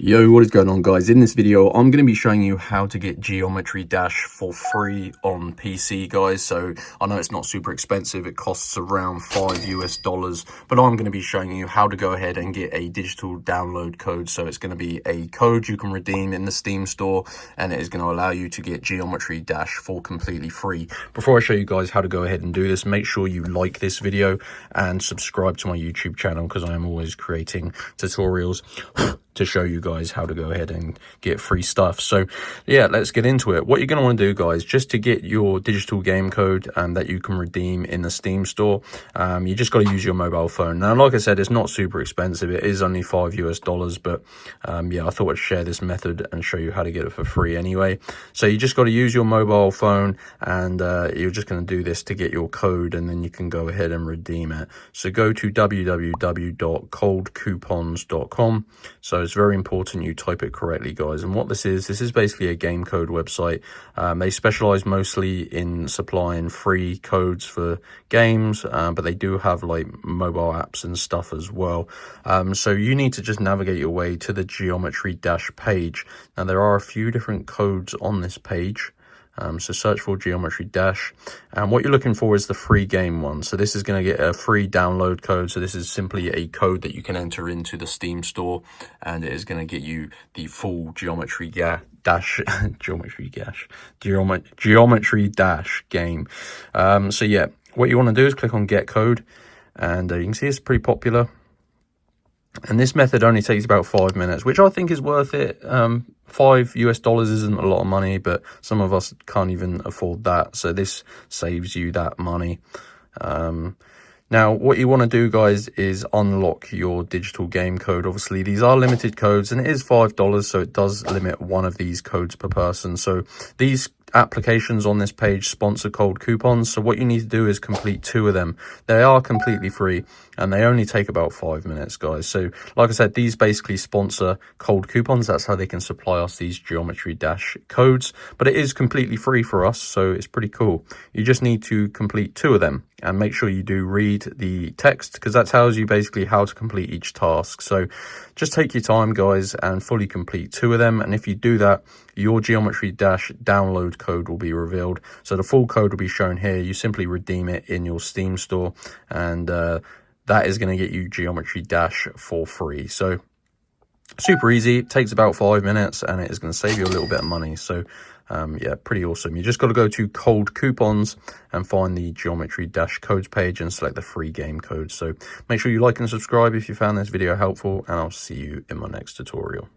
Yo, what is going on, guys? In this video I'm going to be showing you how to get Geometry Dash for free on PC, guys. So I know it's not super expensive, it costs around $5 US, but I'm going to be showing you how to go ahead and get a digital download code. So it's going to be a code you can redeem in the Steam store, and it is going to allow you to get Geometry Dash for completely free. Before I show you guys how to go ahead and do this, make sure you like this video and subscribe to my YouTube channel, because I am always creating tutorials to show you guys how to go ahead and get free stuff. So yeah, let's get into it. What you're going to want to do, guys, just to get your digital game code that you can redeem in the Steam store, you just got to use your mobile phone. Now, like I said, it's not super expensive. It is only $5 US, but yeah, I thought I'd share this method and show you how to get it for free anyway. So you just got to use your mobile phone, and you're just going to do this to get your code, and then you can go ahead and redeem it. So go to www.coldcoupons.com. So it's very important you type it correctly, guys. And what this is basically a game code website. They specialize mostly in supplying free codes for games, but they do have like mobile apps and stuff as well. So you need to just navigate your way to the Geometry Dash page. Now, there are a few different codes on this page. So search for Geometry Dash, and what you're looking for is the free game one. So this is going to get a free download code. So this is simply a code that you can enter into the Steam store, and it is going to get you the full Geometry Dash game. So yeah, what you want to do is click on Get Code, and you can see it's pretty popular. And this method only takes about 5 minutes, which I think is worth it. $5 US isn't a lot of money, but some of us can't even afford that. So this saves you that money. Now, what you want to do, guys, is unlock your digital game code. Obviously, these are limited codes, and it is $5, so it does limit one of these codes per person. So these applications on this page sponsor Cold Coupons, so what you need to do is complete 2 of them. They are completely free, and they only take about 5 minutes, guys. So like I said, these basically sponsor Cold Coupons. That's how they can supply us these Geometry Dash codes, but it is completely free for us, so it's pretty cool. You just need to complete 2 of them, and make sure you do read the text, because that tells you basically how to complete each task. So just take your time, guys, and fully complete 2 of them, and if you do that, your Geometry Dash download code will be revealed. So the full code will be shown here. You simply redeem it in your Steam store, and that is going to get you Geometry Dash for free. So super easy. It takes about 5 minutes, and it is going to save you a little bit of money. So yeah, pretty awesome. You just got to go to Cold Coupons and find the Geometry Dash codes page and select the free game code. So make sure you like and subscribe if you found this video helpful, and I'll see you in my next tutorial.